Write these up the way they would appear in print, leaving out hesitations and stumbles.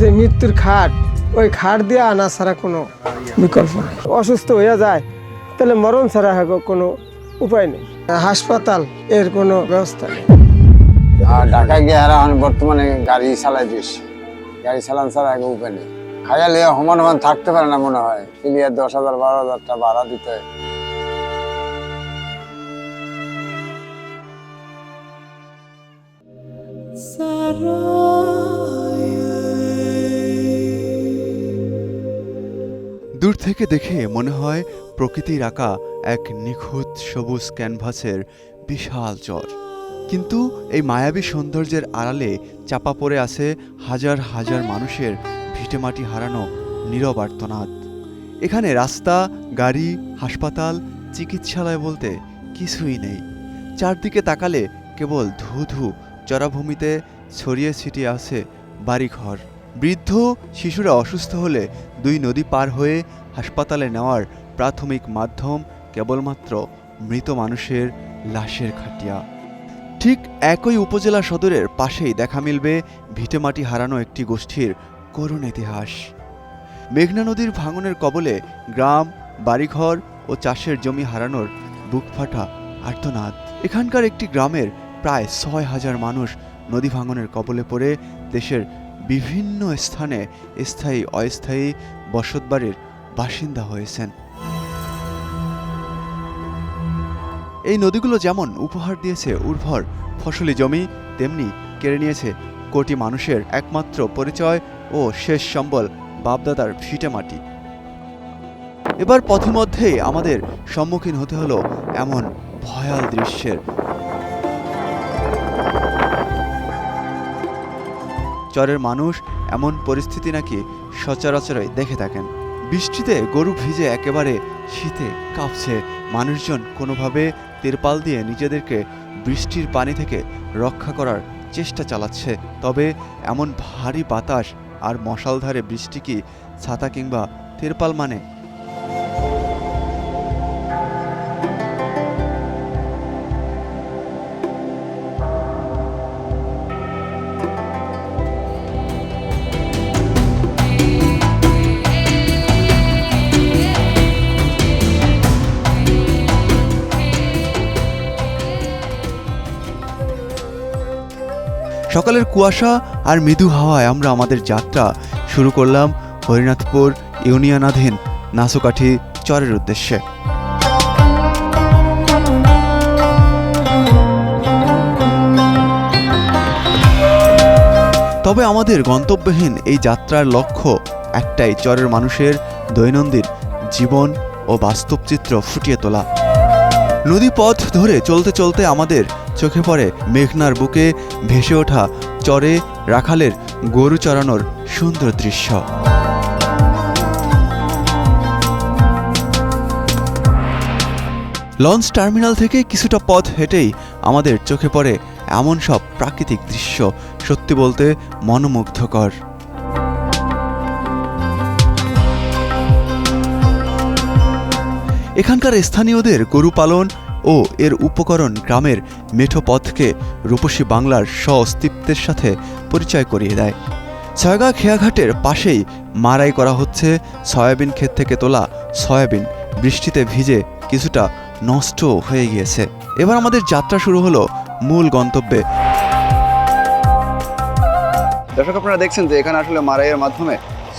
যে মৃত্যুর খাট, ওই খাট দিয়ে আনা ছাড়া কোনো বিকল্প নেই। অসুস্থ হয়ে যায় তাহলে মরণ ছাড়া কোনো উপায় নেই। হাসপাতাল এর কোনো ব্যবস্থা নেই। আর ঢাকা গিয়ে এখন বর্তমানে গাড়ি চালাই দিস, গাড়ি চালান ছাড়া আগে উপায় নেই। খাইয়ালে সমান সমান থাকতে পারে না মনে হয়, ক্লিয়ার 10,000 12,000 টাকা ভাড়া দিতে হয়। দূর থেকে দেখে মনে হয় প্রকৃতির আঁকা এক নিখুঁত সবুজ ক্যানভাসের বিশাল চর, কিন্তু এই মায়াবী সৌন্দর্যের আড়ালে চাপা পড়ে আছে হাজার হাজার মানুষের ভিটেমাটি হারানো নীরব আর্তনাদ। এখানে রাস্তা, গাড়ি, হাসপাতাল, চিকিৎসালয় বলতে কিছুই নেই। চারদিকে তাকালে কেবল ধু ধু চরাভূমিতে ছড়িয়ে ছিটিয়ে আছে বাড়িঘর। বৃদ্ধ শিশুরা অসুস্থ হলে 2 নদী পার হয়ে হাসপাতালে নেওয়ার প্রাথমিক মাধ্যম কেবলমাত্র মৃত মানুষের লাশের খাটিয়া। ঠিক একই উপজেলা সদরের পাশেই দেখা মিলবে ভিটেমাটি হারানো একটি গোষ্ঠীর করুণ ইতিহাস। মেঘনা নদীর ভাঙনের কবলে গ্রাম, বাড়িঘর ও চাষের জমি হারানোর বুকফাটা আর্তনাদ। এখানকার একটি গ্রামের প্রায় 6,000 মানুষ নদী ভাঙনের কবলে পড়ে দেশের বিভিন্ন স্থানে স্থায়ী অস্থায়ী বসতবাড়ির বাসিন্দা হয়েছেন। এই নদীগুলো যেমন উপহার দিয়েছে উর্বর ফসলি জমি, তেমনি কেড়ে নিয়েছে কোটি মানুষের একমাত্র পরিচয় ও শেষ সম্বল বাপদাদার ভিটেমাটি। এবার পথিমধ্যেই আমাদের সম্মুখীন হতে হলো এমন ভয়াল দৃশ্যের। চরের মানুষ এমন পরিস্থিতি নাকি সচরাচরই দেখে থাকেন। বৃষ্টিতে গরু ভিজে একেবারে শীতে কাঁপছে। মানুষজন কোনোভাবে তিরপাল দিয়ে নিজেদেরকে বৃষ্টির পানি থেকে রক্ষা করার চেষ্টা চালাচ্ছে। তবে এমন ভারী বাতাস আর মশালধারে বৃষ্টি কি ছাতা কিংবা তিরপাল মানে? সকালের কুয়াশা আর মৃদু হাওয়ায় আমরা আমাদের যাত্রা শুরু করলাম হরিনাথপুর ইউনিয়নাধীন নাসুকাঠি চরের উদ্দেশ্যে। তবে আমাদের গন্তব্যহীন এই যাত্রার লক্ষ্য একটাই, চরের মানুষের দৈনন্দিন জীবন ও বাস্তব চিত্র ফুটিয়ে তোলা। নদী পথ ধরে চলতে চলতে আমাদের চোখে পড়ে মেঘনার বুকে ভেসে ওঠা চরে রাখালের গরু চরানোর সুন্দর দৃশ্য। লঞ্চ টার্মিনাল থেকে কিছুটা পথ হেঁটেই আমাদের চোখে পড়ে এমন সব প্রাকৃতিক দৃশ্য, সত্যি বলতে মনোমুগ্ধকর। এখানকার স্থানীয়দের গরু পালন ও এর উপকরণ গ্রামের মেঠো পথকে রূপসী বাংলার স্ব-অস্তিত্বের সাথে পরিচয় করিয়ে দেয়। ছয়গা খেয়াঘাটের পাশেই মাড়াই করা হচ্ছে সয়াবিন ক্ষেত থেকে তোলা সয়াবিন। বৃষ্টিতে ভিজে কিছুটা নষ্ট হয়ে গিয়েছে। এবার আমাদের যাত্রা শুরু হলো মূল গন্তব্যে। দর্শক, আপনারা দেখছেন যে এখানে আসলে মাড়াইয়ের মাধ্যমে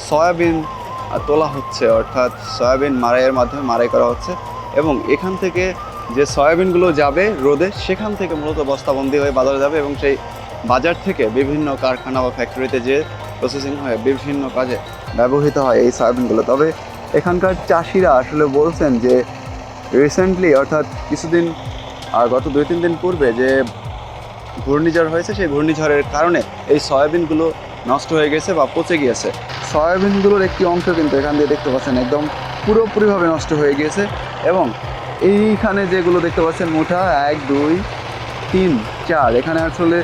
সয়াবিন তোলা হচ্ছে, অর্থাৎ সয়াবিন মাড়াইয়ের মাধ্যমে মাড়াই করা হচ্ছে এবং এখান থেকে যে সয়াবিনগুলো যাবে রোদে, সেখান থেকে মূলত বস্তাবন্দি হয়ে বাজারে যাবে এবং সেই বাজার থেকে বিভিন্ন কারখানা বা ফ্যাক্টরিতে যে প্রসেসিং হয়ে বিভিন্ন কাজে ব্যবহৃত হয় এই সয়াবিনগুলো। তবে এখানকার চাষিরা আসলে বলছেন যে রিসেন্টলি, অর্থাৎ কিছুদিন গত 2-3 দিন পূর্বে যে ঘূর্ণিঝড় হয়েছে, সেই ঘূর্ণিঝড়ের কারণে এই সয়াবিনগুলো নষ্ট হয়ে গেছে বা পচে গিয়েছে। সয়াবিনগুলোর একটি অংশ কিন্তু এখান দিয়ে দেখতে পাচ্ছেন একদম পুরোপুরিভাবে নষ্ট হয়ে গিয়েছে এবং এইখানে যেগুলো দেখতে পাচ্ছেন মুঠা 1, 2, 3, 4, এখানে আসলে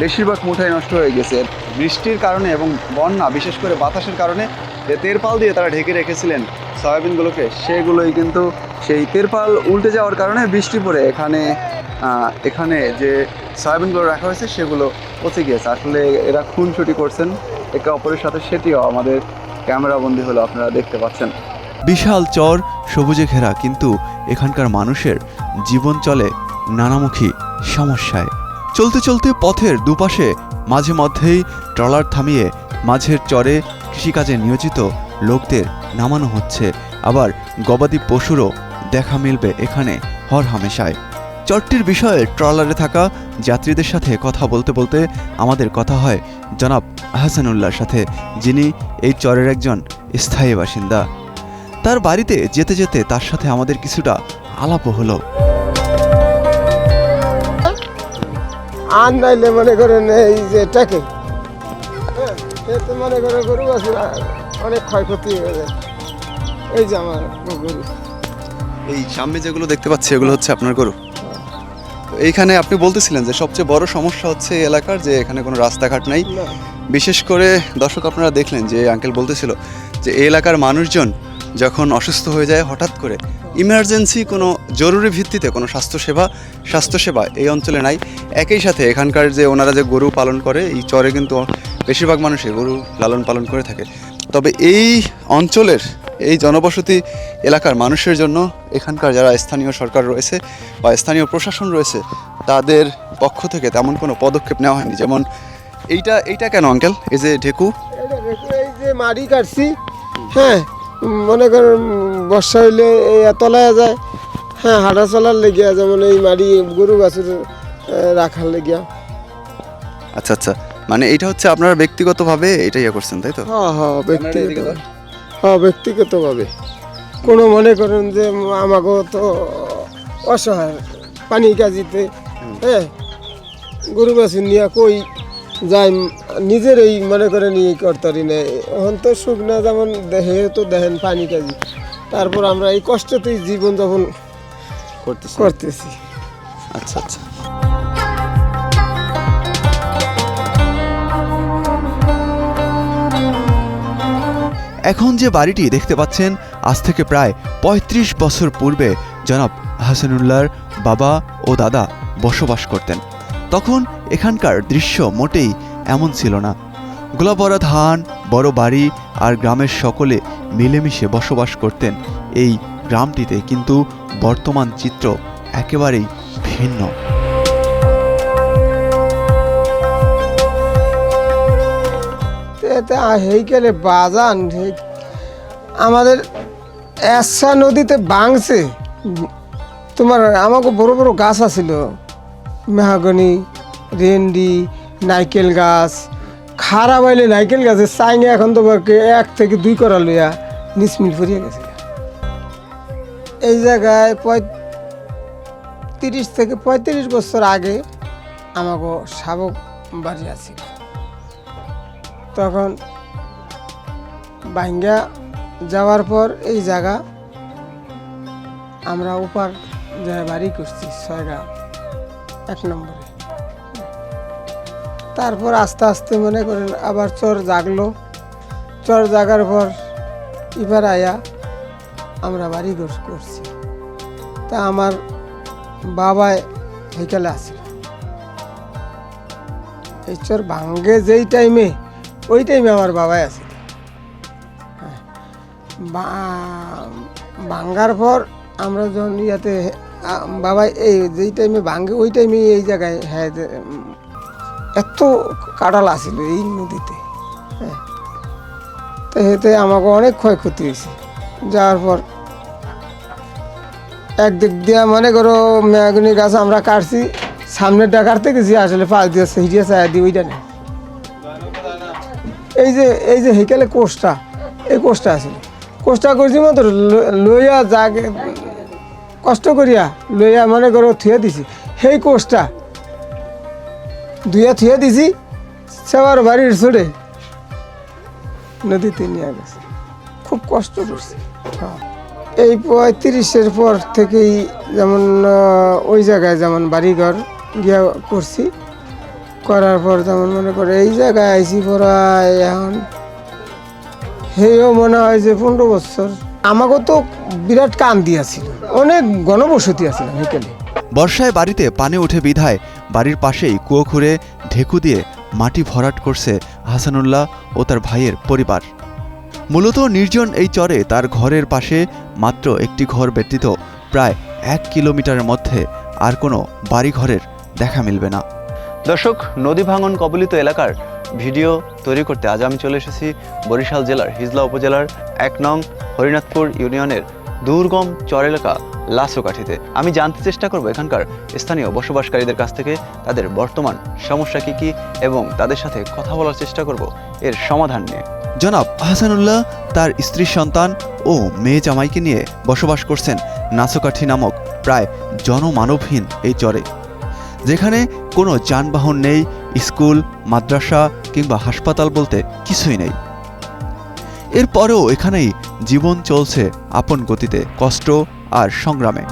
বেশিরভাগ মুঠাই নষ্ট হয়ে গেছে বৃষ্টির কারণে এবং বন্যা, বিশেষ করে বাতাসের কারণে যে তেরপাল দিয়ে তারা ঢেকে রেখেছিলেন সয়াবিনগুলোকে, সেগুলোই কিন্তু সেই তেরপাল উল্টে যাওয়ার কারণে বৃষ্টি পড়ে এখানে যে সয়াবিনগুলো রাখা হয়েছে সেগুলো পচে গিয়েছে। আসলে এরা খুনসুটি করছেন একে অপরের সাথে, সেটিও আমাদের ক্যামেরা বন্দী হলো, আপনারা দেখতে পাচ্ছেন। বিশাল চর, সবুজে ঘেরা, কিন্তু এখানকার মানুষের জীবন চলে নানামুখী সমস্যায়। চলতে চলতে পথের দুপাশে মাঝে মধ্যেই ট্রলার থামিয়ে মাঝের চরে কৃষিকাজে নিয়োজিত লোকদের নামানো হচ্ছে। আবার গবাদি পশুরও দেখা মিলবে এখানে হরহামেশায়। চরটির বিষয়ে ট্রলারে থাকা যাত্রীদের সাথে কথা বলতে বলতে আমাদের কথা হয় জনাব আহসানুল্লাহর সাথে, যিনি এই চরের একজন স্থায়ী বাসিন্দা। তার বাড়িতে যেতে যেতে তার সাথে আমাদের কিছুটা আলাপও হলো। আর নাইলে মনে করেন এই যে টাকে, এতে মনে করে গরু আছে অনেক ক্ষয়ক্ষতি হয়ে যায়। এই যে আমার গরু, এই সামনে যেগুলো দেখতে পাচ্ছি এগুলো হচ্ছে আপনার গরু। তো এইখানে আপনি বলতেছিলেন যে সবচেয়ে বড় সমস্যা হচ্ছে এই এলাকার যে এখানে কোনো রাস্তাঘাট নাই। না বিশেষ করে দর্শক আপনারা দেখলেন যে আঙ্কেল বলতেছিল যে এই এলাকার মানুষজন যখন অসুস্থ হয়ে যায় হঠাৎ করে, ইমার্জেন্সি কোনো জরুরি ভিত্তিতে কোনো স্বাস্থ্যসেবা এই অঞ্চলে নাই। একই সাথে এখানকার যে ওনারা যে গরু পালন করে, এই চরে কিন্তু বেশিরভাগ মানুষই গরু লালন পালন করে থাকে। তবে এই অঞ্চলের এই জনবসতি এলাকার মানুষের জন্য এখানকার যারা স্থানীয় সরকার রয়েছে বা স্থানীয় প্রশাসন রয়েছে, তাদের পক্ষ থেকে তেমন কোনো পদক্ষেপ নেওয়া হয়নি। যেমন এইটা কেন আঙ্কেল, এই যে ঢেকু, এটা দেখো, এই যে মাড়ি কাটছি, হ্যাঁ মনে করেন বর্ষা হইলে এই তলায় যায়, হ্যাঁ হাঁটা চলার লেগিয়া, যেমন এই মাড়ি গরু বাছুর রাখার লেগিয়া। আচ্ছা আচ্ছা, মানে এটা হচ্ছে আপনারা ব্যক্তিগতভাবে এটা ইয়ে করছেন, তাই তো? হ্যাঁ হ্যাঁ ব্যক্তিগত, হ্যাঁ ব্যক্তিগতভাবে। কোনো মনে করেন যে আমাকেও তো অসহায় পানি কাজিতে, হ্যাঁ গরু বাছুর নিয়ে কই যাই, নিজের এই মনে করে নিয়ে করতারি না। এখন তো শুকনা যেমন দেহে তো দেখেন পানি কাজি, তারপর আমরা এই কষ্টতেই জীবনযাপন করতেছি। আচ্ছা আচ্ছা। এখন যে বাড়িটি দেখতে পাচ্ছেন, আজ থেকে প্রায় ৩৫ বছর পূর্বে জনাব আহসানুল্লাহর বাবা ও দাদা বসবাস করতেন। তখন এখানকার দৃশ্য মোটেই এমন ছিল না। গোলাপরা ধান, বড় বাড়ি আর গ্রামের সকলে মিলেমিশে বসবাস করতেন এই গ্রামটিতে। কিন্তু বর্তমান চিত্র একেবারেই ভিন্ন। হেইকেলে বাজান আমাদের এসা নদীতে বাংছে, তোমার আমাকে বড় বড় গাছ আছিল, মেহাগনি, রেন্ডি, নাইকেল গাছ, খারাপ হইলে নাইকেল গাছের চাইনে এখন তো 1 থেকে 2 করা লইয়া নিসমিল ফরিয়ে গেছে। এই জায়গায় 30 থেকে 35 বছর আগে আমাকে শাবক বাড়ি আছিল। তখন ভাঙ্গা যাওয়ার পর এই জায়গা আমরা উপার জায়গায় বাড়ি করছি 6 গ্রাম 1 নম্বরে। তারপর আস্তে আস্তে মনে করেন আবার চর জাগলো, চর জাগার পর এবার আয়া আমরা বাড়ি করছি। তা আমার বাবায় হেকালে আসছিল। এই চর ভাঙ্গে যেই টাইমে, ওই টাইমে আমার বাবাই আছে। ভাঙ্গার পর আমরা যখন ইয়াতে বাবাই এই যেই টাইমে ভাঙ্গে, ওই টাইমে এই জায়গায় হ্যাঁ এত কাঁঠাল আসিল এই নদীতে, হ্যাঁ তো এতে আমাকে অনেক ক্ষয়ক্ষতি হয়েছে। যাওয়ার পর একদিক দিয়া মনে করো মেয়াগুনি গাছ আমরা কাটছি, সামনেরটা কাটতে গেছি, আসলে পাশ দিয়ে হিটিয়া চায়া দিই, ওইটা নেই। এই যে হেকেলে কোষটা, এই কোষটা আছে, কোষটা করছি মতো লইয়া যাকে কষ্ট করিয়া লইয়া মনে করো থুয়ে দিছি, সেই কোষটা ধুইয়া থুয়ে দিছি, সবার বাড়ির ছড়ে নদীতে নিয়ে গেছে। খুব কষ্ট করছি। হ্যাঁ এই 35-এর পর থেকেই যেমন ওই জায়গায় যেমন বাড়িঘর গিয়া করছি, করার পর যেমন মনে করে এই জায়গায় আইসি প্রায় এখন হেও মনে হয় যে 15 বছর। আমাকেও তো বিরাট কাম দিয়েছিল, অনেক গণবসতি আছিল বিকেলে। বর্ষায় বাড়িতে পানি উঠে বিধায় বাড়ির পাশেই কুয়ো খুঁড়ে ঢেকু দিয়ে মাটি ভরাট করছে হাসানুল্লাহ ও তার ভাইয়ের পরিবার। মূলত নির্জন এই চরে তার ঘরের পাশে মাত্র একটি ঘর ব্যতীত প্রায় 1 কিলোমিটারের মধ্যে আর কোনো বাড়িঘরের দেখা মিলবে না। দর্শক, নদী ভাঙন কবলিত এলাকার ভিডিও তৈরি করতে আজ আমি চলে এসেছি বরিশাল জেলার হিজলা উপজেলার 1 নং হরিনাথপুর ইউনিয়নের দুর্গম চর এলাকা লাসোকাঠিতে। আমি জানতে চেষ্টা করব এখানকার স্থানীয় বসবাসকারীদের কাছ থেকে তাদের বর্তমান সমস্যা কী এবং তাদের সাথে কথা বলার চেষ্টা করব এর সমাধান নিয়ে। জনাব হাসানুল্লাহ তার স্ত্রী সন্তান ও মেয়ে জামাইকে নিয়ে বসবাস করছেন নাসোকাঠি নামক প্রায় জনমানবহীন এই চরে, যেখানে কোনো যানবাহন নেই, স্কুল, মাদ্রাসা কিংবা হাসপাতাল বলতে কিছুই নেই। এরপরেও এখানেই জীবন চলছে আপন গতিতে, কষ্ট আর সংগ্রামে।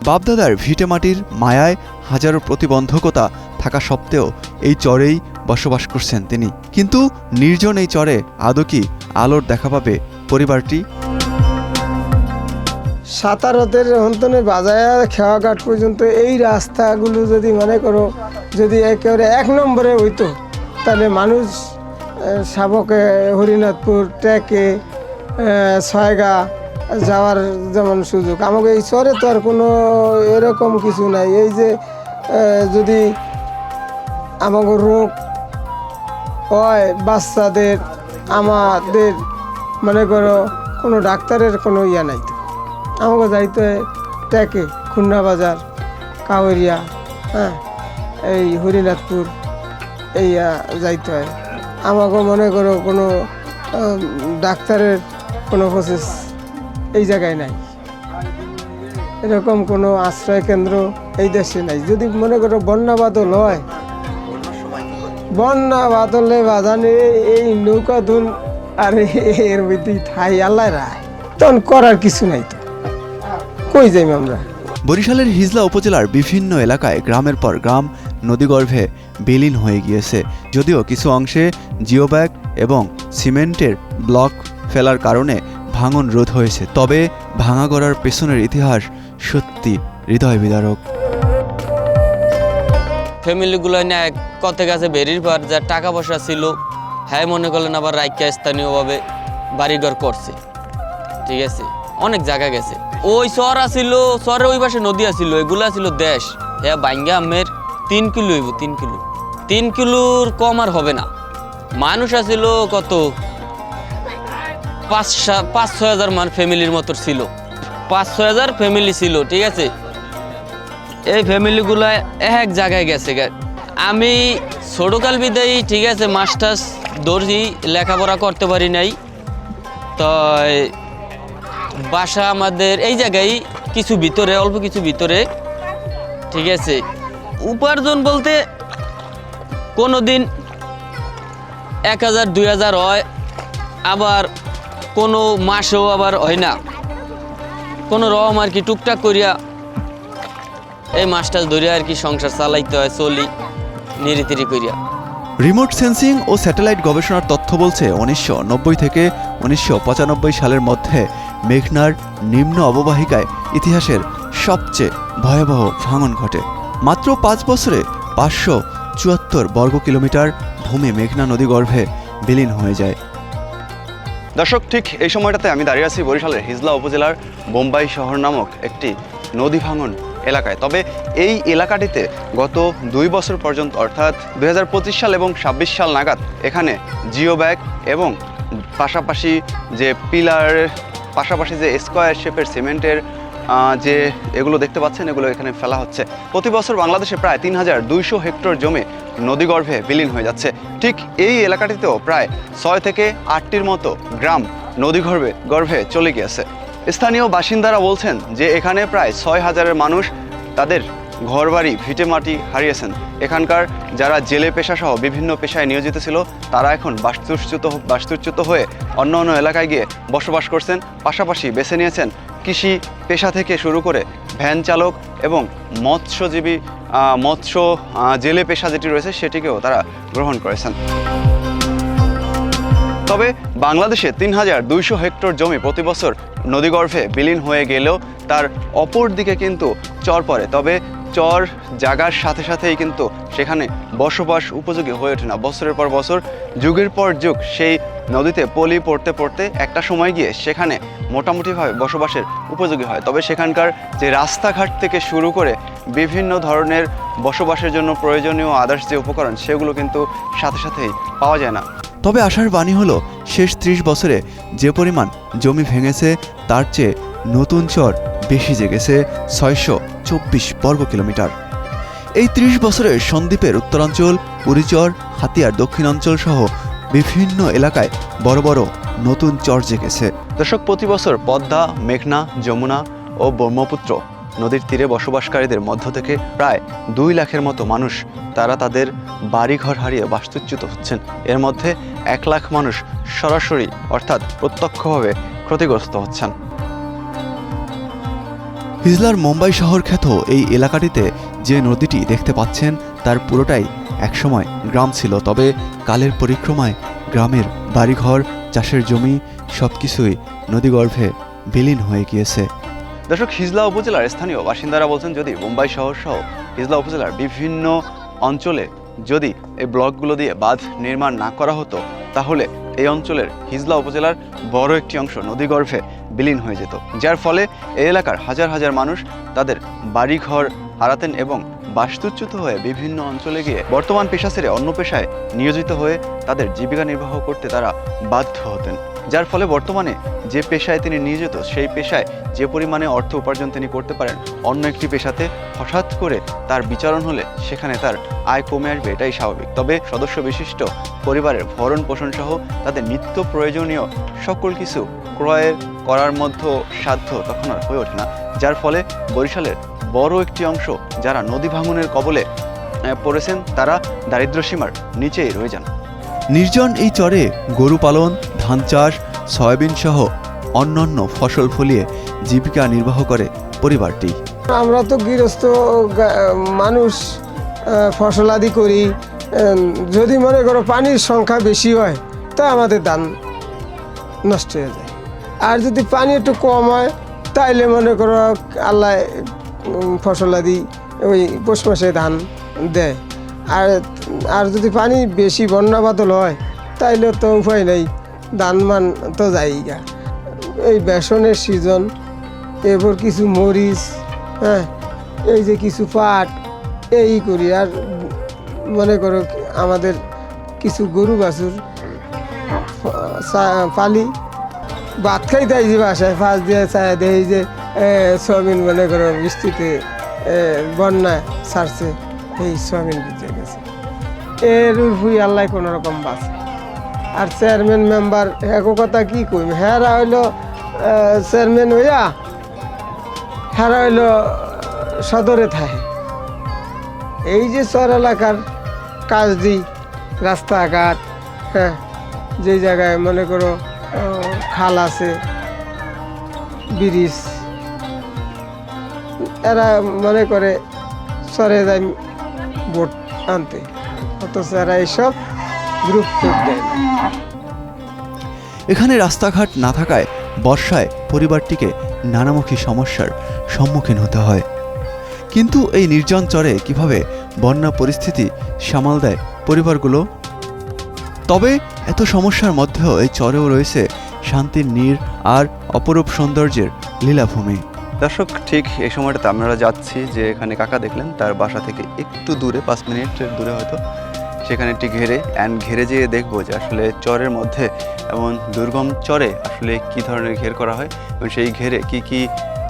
বাপদাদার ভিটেমাটির মায়ায় হাজারো প্রতিবন্ধকতা থাকা সত্ত্বেও এই চরেই বসবাস করছেন তিনি। কিন্তু নির্জন এই চরে আদৌ কি আলোর দেখা পাবে পরিবারটি? সাতারতের অন্তনে বাজায় খেওয়া ঘাট পর্যন্ত এই রাস্তাগুলো যদি মনে করো যদি একেবারে 1 নম্বরে হইতো, তাহলে মানুষ শাবকে, হরিনাথপুর, টেকে, ছয়গা যাওয়ার যেমন সুযোগ, আমাকে এই চরে তো আর কোনো এরকম কিছু নাই। এই যে যদি আমাকে রোগ হয় বাচ্চাদের, আমাদের মনে করো কোনো ডাক্তারের কোনো ইয়া নাই, তো আমাকে যাইতে হয় টেকে, খুলনা বাজার, কাউরিয়া, হ্যাঁ, এই হরিনাথপুর এই যাইতে হয়। আমাকে মনে করো কোনো ডাক্তারের কোনো প্রসেস এই জায়গায় নাই, এরকম কোনো আশ্রয় কেন্দ্র এই দেশে নাই। যদি মনে করো বন্যা বাদল হয়, বন্যা বাদলে বাজানে এই নৌকা ধুন আর এর মধ্যে ঠাই আল্লাহ রায়, তখন করার কিছু নাই, তো কই যাই আমরা। বরিশালের হিজলা উপজেলার বিভিন্ন এলাকায় গ্রামের পর গ্রাম নদীগর্ভে বিলীন হয়ে গিয়েছে। যদিও কিছু অংশে জিওব্যাগ এবং সিমেন্টের ব্লক ফেলার কারণে ভাঙন রোধ হয়েছে, তবে ভাঙা গড়ার পেছনের ইতিহাস সত্যি হৃদয় বিদারক। ফ্যামিলিগুলো না কত গেছে বেরির পর যা টাকা পয়সা ছিল, হ্যাঁ মনে করলেন আবার রাইকা স্থানীয়ভাবে বাড়িঘর করছে, ঠিক আছে, অনেক জায়গা গেছে। ওই চর আসিল, চরে ওই পাশে নদী আসিল, এগুলো ছিল দেশ, হ্যাঁ বাইঙ্গা আমের 3 কিলো হইব, 3 কিলোর কম আর হবে না। মানুষ আসিল কত 5-6 হাজার ফ্যামিলির মতো ছিল, 5-6 হাজার ফ্যামিলি ছিল, ঠিক আছে। এই ফ্যামিলিগুলো এক জায়গায় গেছে। আমি ছোটকাল বিদায়ী, ঠিক আছে, মাস্টার্স দর্জি, লেখাপড়া করতে পারি নাই, তো বাসা আমাদের এই জায়গায় কিছু ভিতরে, অল্প কিছু ভিতরে, ঠিক আছে। উপার্জন বলতে কোনো দিন 1000-2000 হয়, আবার কোনো মাসেও আবার হয় না, কোনো রকম আর কি টুকটাক করিয়া এই মাছটা ধরিয়া আর কি সংসার চালাইতে হয়, চলি নিরিতিরি করিয়া। রিমোট সেন্সিং ও স্যাটেলাইট গবেষণার তথ্য বলছে 1990 থেকে 1995 সালের মধ্যে মেঘনার নিম্ন অববাহিকায় ইতিহাসের সবচেয়ে ভয়াবহ ভাঙন ঘটে। মাত্র 5 বছরে 574 বর্গ কিলোমিটার ভূমি মেঘনা নদীগর্ভে বিলীন হয়ে যায়। দর্শক, ঠিক এই সময়টাতে আমি দাঁড়িয়ে আছি বরিশালের হিজলা উপজেলার বোম্বাই শহর নামক একটি নদী ভাঙন এলাকায়। তবে এই এলাকাটিতে গত 2 বছর পর্যন্ত, অর্থাৎ 2025 সাল এবং 26 সাল নাগাদ এখানে জিওব্যাগ এবং পাশাপাশি যে পিলারের পাশাপাশি যে স্কোয়ার শেপের সিমেন্টের যে এগুলো দেখতে পাচ্ছেন, এগুলো এখানে ফেলা হচ্ছে। প্রতি বছর বাংলাদেশে প্রায় 3200 হেক্টর জমি নদীগর্ভে বিলীন হয়ে যাচ্ছে। ঠিক এই এলাকাটিতেও প্রায় 6 থেকে 8টির মতো গ্রাম নদীগর্ভে চলে গিয়েছে। স্থানীয় বাসিন্দারা বলছেন যে এখানে প্রায় 6000-এর মানুষ তাদের ঘরবাড়ি, ভিটেমাটি হারিয়েছেন। এখানকার যারা জেলে পেশাসহ বিভিন্ন পেশায় নিয়োজিত ছিল, তারা এখন বাস্তুচ্যুত হয়ে অন্য অন্য এলাকায় গিয়ে বসবাস করছেন। পাশাপাশি বেছে নিয়েছেন কৃষি পেশা থেকে শুরু করে ভ্যান চালক এবং মৎস্য জেলে পেশা যেটি রয়েছে সেটিকেও তারা গ্রহণ করেছেন। তবে বাংলাদেশে ৩,২০০ হেক্টর জমি প্রতি বছর নদীগর্ভে বিলীন হয়ে গেলেও তার অপর দিকে কিন্তু চর পড়ে। তবে চর জাগার সাথে সাথেই কিন্তু সেখানে বসবাস উপযোগী হয়ে ওঠে না। বছরের পর বছর, যুগের পর যুগ সেই নদীতে পলি পড়তে পড়তে একটা সময় গিয়ে সেখানে মোটামুটিভাবে বসবাসের উপযোগী হয়। তবে সেখানকার যে রাস্তাঘাট থেকে শুরু করে বিভিন্ন ধরনের বসবাসের জন্য প্রয়োজনীয় আদার্স যে উপকরণ, সেগুলো কিন্তু সাথে সাথেই পাওয়া যায় না। তবে আশার বাণী হলো, শেষ 30 বছরে যে পরিমাণ জমি ভেঙেছে তার চেয়ে নতুন চর বেশি জেগেছে 624 বর্গ কিলোমিটার। এই 30 বছরে সন্দ্বীপের উত্তরাঞ্চল, পুরীচর, হাতিয়ার দক্ষিণাঞ্চল সহ বিভিন্ন এলাকায় বড় বড় নতুন চর জেগেছে। দর্শক, প্রতি বছর পদ্মা, মেঘনা, যমুনা ও ব্রহ্মপুত্র নদীর তীরে বসবাসকারীদের মধ্য থেকে প্রায় 2 লাখের মতো মানুষ তারা তাদের বাড়িঘর হারিয়ে বাস্তুচ্যুত হচ্ছেন। এর মধ্যে 1 লাখ মানুষ সরাসরি অর্থাৎ প্রত্যক্ষভাবে ক্ষতিগ্রস্ত হচ্ছেন। হিজলার মুম্বাই শহর খ্যাত এই এলাকাটিতে যে নদীটি দেখতে পাচ্ছেন তার পুরোটাই একসময় গ্রাম ছিল। তবে কালের পরিক্রমায় গ্রামের বাড়িঘর, চাষের জমি সবকিছুই নদীগর্ভে বিলীন হয়ে গিয়েছে। দর্শক, হিজলা উপজেলার স্থানীয় বাসিন্দারা বলছেন, যদি মুম্বাই শহর সহ হিজলা উপজেলার বিভিন্ন অঞ্চলে যদি এই ব্লকগুলো দিয়ে বাঁধ নির্মাণ না করা হতো, তাহলে এই অঞ্চলের হিজলা উপজেলার বড় একটি অংশ নদীগর্ভে বিলীন হয়ে যেত, যার ফলে এই এলাকার হাজার হাজার মানুষ তাদের বাড়িঘর হারাতেন এবং বাস্তুচ্যুত হয়ে বিভিন্ন অঞ্চলে গিয়ে বর্তমান পেশা ছেড়ে অন্য পেশায় নিয়োজিত হয়ে তাদের জীবিকা নির্বাহ করতে তারা বাধ্য হতেন। যার ফলে বর্তমানে যে পেশায় তিনি নিয়োজিত, সেই পেশায় যে পরিমাণে অর্থ উপার্জন তিনি করতে পারেন, অন্য একটি পেশাতে হঠাৎ করে তার বিচরণ হলে সেখানে তার আয় কমে আসবে, এটাই স্বাভাবিক। তবে সদস্য বিশিষ্ট পরিবারের ভরণ পোষণ সহ তাদের নিত্য প্রয়োজনীয় সকল কিছু ক্রয় করার মধ্যে সাধ্য তখন আর হয়ে ওঠে না, যার ফলে বরিশালের বড় একটি অংশ যারা নদী ভাঙনের কবলে পড়েছেন তারা দারিদ্র্য সীমার নিচেই রয়ে যান। নির্জন এই চরে গরু পালন, ধান চাষ, সয়াবিন সহ অন্যান্য ফসল ফলিয়ে জীবিকা নির্বাহ করে পরিবারটি। আমরা তো গৃহস্থ মানুষ, ফসলাদি করি। যদি মনে করো পানির সংখ্যা বেশি হয় তা আমাদের ধান নষ্ট হয়ে যায়, আর যদি পানি একটু কম হয় তাইলে মনে করো আল্লাহ ফসলাদি ওই পৌষ মাসে ধান দেয়। আর যদি পানি বেশি বন্যা বাদল হয় তাইলে তো উপায় নেই, ধান মান তো যাই গা। এই বেসনের সিজন, এরপর কিছু মরিচ, হ্যাঁ, এই যে কিছু পাট, এই করি। আর মনে করো আমাদের কিছু গরু বাছুর পালি, ভাত খাই দেয় যে বাসায় ফাঁস দিয়ে চায় দেয় যে সোয়াবিন মনে করো বৃষ্টিতে বন্যায় ছাড়ছে, এই সোয়াবিন ভিজে গেছে। এর উপরই আল্লাহ কোনো রকম বাঁচে। আর চেয়ারম্যান মেম্বার একো কথা কি কইম, হেরা হইলো চেয়ারম্যান হইয়া হেরা হইলো সদরে থাকে। এই যে চর এলাকার কাজ দিই, রাস্তাঘাট, হ্যাঁ, যে জায়গায় মনে করো খাল আছে, ব্রিজ, এরা মনে করে চরে যায় ভোট আনতে, অথচ এরা এইসব গুরুত্ব দেয় না। এখানে রাস্তাঘাট না থাকায় বর্ষায় পরিবারটিকে নানামুখী সমস্যার সম্মুখীন হতে হয়। কিন্তু এই নির্জন চরে কিভাবে বন্যা পরিস্থিতি সামাল দেয় পরিবারগুলো? তবে এত সমস্যার মধ্যেও এই চরেও রয়েছে শান্তির নীড় আর অপরূপ সৌন্দর্যের লীলাভূমি। দর্শক, ঠিক এই সময়টাতে আপনারা যাচ্ছি যে এখানে কাকা দেখলেন, তার বাসা থেকে একটু দূরে, 5 মিনিটের দূরে হয়তো, সেখানে একটি ঘেরে যেয়ে দেখবো যে আসলে চরের মধ্যে এমন দুর্গম চরে আসলে কি ধরনের ঘের করা হয় এবং সেই ঘেরে কি কি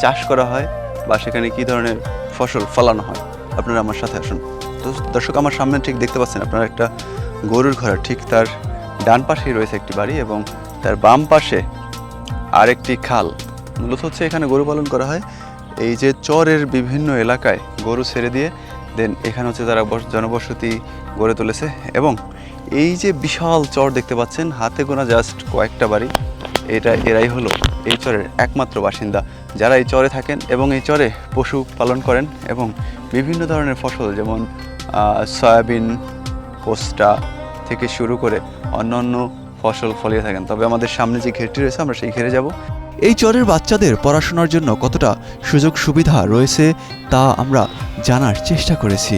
চাষ করা হয় বা সেখানে কি ধরনের ফসল ফলানো হয়। আপনারা আমার সাথে আসুন। তো দর্শক, আমার সামনে ঠিক দেখতে পাচ্ছেন আপনারা একটা গরুর ঘর, ঠিক তার ডান পাশেই রয়েছে একটি বাড়ি এবং তার বাম পাশে আরেকটি খাল। মূলত হচ্ছে এখানে গরু পালন করা হয়। এই যে চরের বিভিন্ন এলাকায় গরু ছেড়ে দিয়ে দেন এখানে হচ্ছে তারা জনবসতি গড়ে তুলেছে এবং এই যে বিশাল চর দেখতে পাচ্ছেন, হাতে গোনা জাস্ট কয়েকটা বাড়ি, এরাই হলো এই চরের একমাত্র বাসিন্দা যারা এই চরে থাকেন এবং এই চরে পশু পালন করেন এবং বিভিন্ন ধরনের ফসল যেমন সয়াবিন, পোস্তা থেকে শুরু করে অন্যান্য ফসল ফলিয়ে থাকেন। তবে আমাদের সামনে যে ঘেরটি রয়েছে আমরা সেই ঘেরে যাব। এই চরের বাচ্চাদের পড়াশোনার জন্য কতটা সুযোগ সুবিধা রয়েছে তা আমরা জানার চেষ্টা করেছি।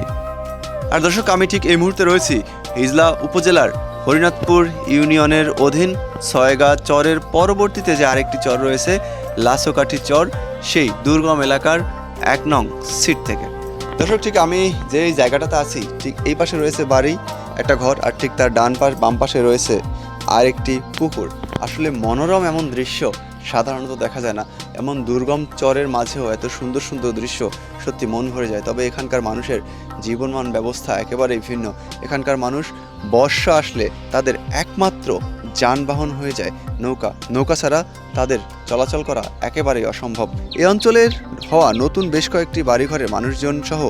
আর দর্শক, আমি ঠিক এই মুহূর্তে রয়েছি হিজলা উপজেলার হরিনাথপুর ইউনিয়নের অধীন ছয়গা চরের পরবর্তীতে যে আরেকটি চর রয়েছে লাসোকাঠি চর, সেই দুর্গম এলাকার 1 নং সিট থেকে। দর্শক, ঠিক আমি যে জায়গাটাতে আছি ঠিক এই পাশে রয়েছে বাড়ি, একটা ঘর, আর ঠিক তার বাম পাশে রয়েছে আরেকটি পুকুর। আসলে মনোরম এমন দৃশ্য সাধারণত দেখা যায় না। এমন দুর্গম চরের মাঝেও এত সুন্দর সুন্দর দৃশ্য সত্যি মন ভরে যায়। তবে এখানকার মানুষের জীবনমান ব্যবস্থা একেবারেই ভিন্ন। এখানকার মানুষ বর্ষা আসলে তাদের একমাত্র যানবাহন হয়ে যায় নৌকা। নৌকা ছাড়া তাদের চলাচল করা একেবারেই অসম্ভব। এই অঞ্চলের হওয়া নতুন বেশ কয়েকটি বাড়িঘরের মানুষজন সহ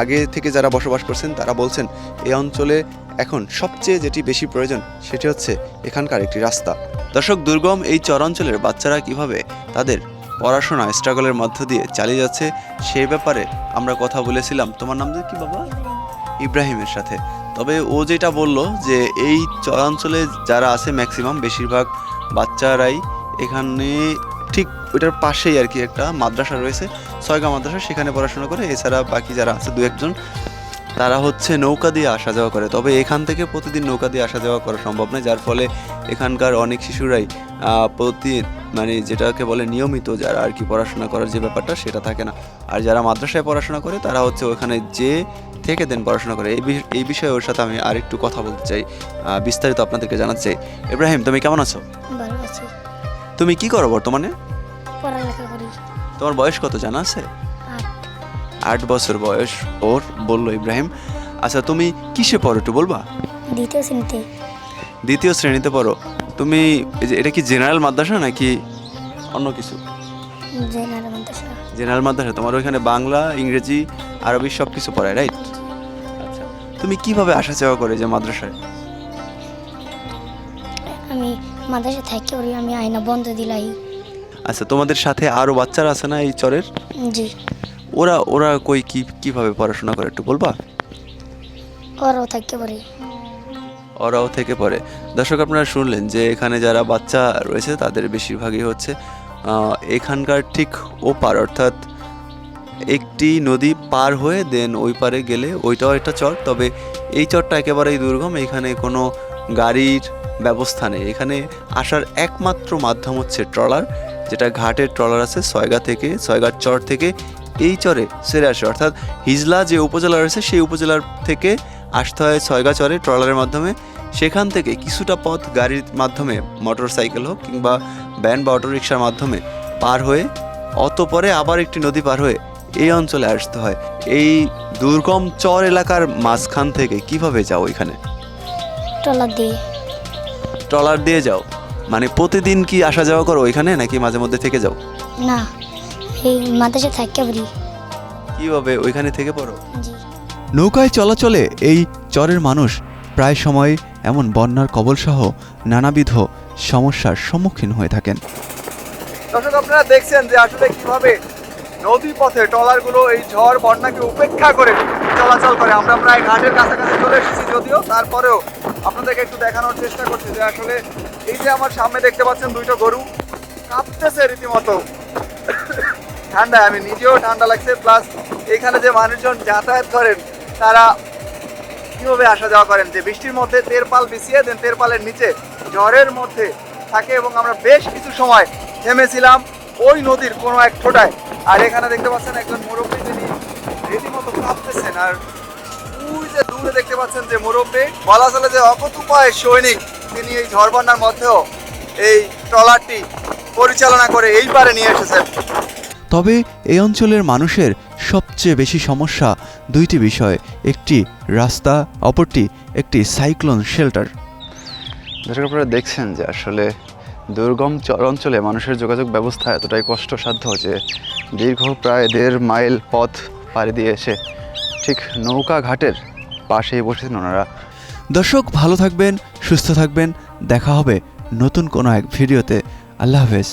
আগে থেকে যারা বসবাস করছেন তারা বলছেন এই অঞ্চলে এখন সবচেয়ে যেটি বেশি প্রয়োজন সেটি হচ্ছে এখানকার একটি রাস্তা। দর্শক, দুর্গম এই চরাঞ্চলের বাচ্চারা কিভাবে তাদের পড়াশোনা স্ট্রাগলের মধ্য দিয়ে চালিয়ে যাচ্ছে সেই ব্যাপারে আমরা কথা বলেছিলাম। তোমার নাম কি বাবা? ইব্রাহিমের সাথে। তবে ও যেটা বলল যে এই চরাঞ্চলে যারা আছে ম্যাক্সিমাম বেশিরভাগ বাচ্চারাই এখানে ঠিক ওইটার পাশেই আর কি একটা মাদ্রাসা রয়েছে, ছয়গা মাদ্রাসা, সেখানে পড়াশোনা করে। এছাড়া বাকি যারা আছে 2-1 জন তারা হচ্ছে নৌকা দিয়ে আসা যাওয়া করে। তবে এখান থেকে প্রতিদিন নৌকা দিয়ে আসা যাওয়া করা সম্ভব নয়, যার ফলে এখানকার অনেক শিশুরাই মানে যেটাকে বলে নিয়মিত যারা আর কি পড়াশোনা করার যে ব্যাপারটা সেটা থাকে না। আর যারা মাদ্রাসায় পড়াশোনা করে তারা হচ্ছে ওখানে যে থেকে দেন পড়াশোনা করে। এই বিষয়ে ওর সাথে আমি আর একটু কথা বলতে চাই, বিস্তারিত আপনাদেরকে জানাতে চাই। ইব্রাহিম, তুমি কেমন আছো? ভালো আছি। তুমি কি করো বর্তমানে? পড়ালেখা করি। তোমার বয়স কত জানা আছে? 8 বছর বয়স ওর, বললো ইব্রাহিম। আচ্ছা, তুমি কিসে পড়ো একটু বলবা? দ্বিতীয় শ্রেণীতে। দ্বিতীয় শ্রেণীতে পড়ো তুমি? এটা কি জেনারেল মাদ্রাসা নাকি অন্য কিছু? জেনারেল মাদ্রাসা। জেনারেল মাদ্রাসা। তোমার ওইখানে বাংলা, ইংরেজি, আরবি সব কিছু পড়ায়, রাইট? আচ্ছা, তুমি কিভাবে আসা যাওয়া করে যে মাদ্রাসায়? আমি মাদ্রাসা থাকি করি, আমি আয়না বন্ধ দিলাই। আচ্ছা, তোমাদের সাথে আরো বাচ্চারা আছে না এই চরের? জি। ওরা কই কিভাবে পড়াশোনা করে একটু বলবা? ওরাও থাকতে পারে। ওরাও থেকে পড়ে। দর্শক, আপনারা শুনলেন যে এখানে যারা বাচ্চা রয়েছে তাদের বেশিরভাগই হচ্ছে এখানকার ঠিক ওপার, অর্থাৎ একটি নদী পার হয়ে দেন ওই পারে গেলে ওইটাও একটা চর। তবে এই চরটা একেবারেই দুর্গম, এখানে কোনো গাড়ির ব্যবস্থা নেই। এখানে আসার একমাত্র মাধ্যম হচ্ছে ট্রলার, যেটা ঘাটের ট্রলার আছে ছয়গার চর থেকে এই চরে সেরে আসে। অর্থাৎ হিজলা যে উপজেলা রয়েছে সেই উপজেলার থেকে আসতে হয় ছয়গা চরে ট্রলারের মাধ্যমে। সেখান থেকে কিছুটা পথ গাড়ির মাধ্যমে, মোটর সাইকেল হোক কিংবা ভ্যান বা অটোরিকশার মাধ্যমে পার হয়ে অতঃপরে আবার একটি নদী পার হয়ে এই অঞ্চলে আসতে হয়। এই দুর্গম চর এলাকার মাঝখান থেকে কিভাবে যাও এখানে? ট্রলার দিয়ে যাও। মানে প্রতিদিন কি আসা যাওয়া করো এখানে নাকি মাঝে মধ্যে থেকে যাও? না, এই মাদ্রাসা থাকতে পারি। কিভাবে ওইখানে থেকে পড়ো? জি। নৌকায় চলাচলে এই চরের মানুষ প্রায় সময় এমন বন্যার কবলসহ নানাবিধ সমস্যার সম্মুখীন হয়ে থাকেন। দর্শক, আপনারা দেখছেন যে আসলে কিভাবে নদী পথে ট্রলারগুলো এই ঝড় বন্যাকে উপেক্ষা করে চলাচল করে। আমরা প্রায় ঘাটের কাছাকাছি চলে এসেছি, যদিও তারপরেও আপনাদেরকে একটু দেখানোর চেষ্টা করছি যে আসলে এই যে আমার সামনে দেখতে পাচ্ছেন 2টো গরু কাঁপতেছে রীতিমতো ঠান্ডায়। আমি নিজেও ঠান্ডা লাগছে, প্লাস এখানে যে মানুষজন যাতায়াত করেন তারা কিভাবে আসা যাওয়া করেন, যে বৃষ্টির মধ্যে তেরপাল বিছিয়ে দেন তেরপালের নিচে ঝড়ের মধ্যে থাকে। এবং আমরা বেশ কিছু সময় থেমেছিলাম ওই নদীর কোনো এক ঠোঁটায়। আর এখানে দেখতে পাচ্ছেন একজন মুরব্বী, যিনি রীতিমতো কাঁপতেছেন। আর ওই যে দূরে দেখতে পাচ্ছেন যে মুরব্বী, বলা চলে যে অকতুপায় সৈনিক, তিনি এই ঝড় বন্যার মধ্যেও এই ট্রলারটি পরিচালনা করে এই পারে নিয়ে এসেছেন। তবে এই অঞ্চলের মানুষের সবচেয়ে বেশি সমস্যা 2টি বিষয়, একটি রাস্তা, অপরটি একটি সাইক্লোন শেল্টার। দর্শক, আপনারা দেখছেন যে আসলে দুর্গম চর অঞ্চলে মানুষের যোগাযোগ ব্যবস্থা এতটাই কষ্টসাধ্য যে দীর্ঘ প্রায় 1.5 মাইল পথ পাড়ি দিয়ে এসে ঠিক নৌকা ঘাটের পাশেই বসেছেন ওনারা। দর্শক, ভালো থাকবেন, সুস্থ থাকবেন, দেখা হবে নতুন কোনো এক ভিডিওতে। আল্লাহ হাফেজ।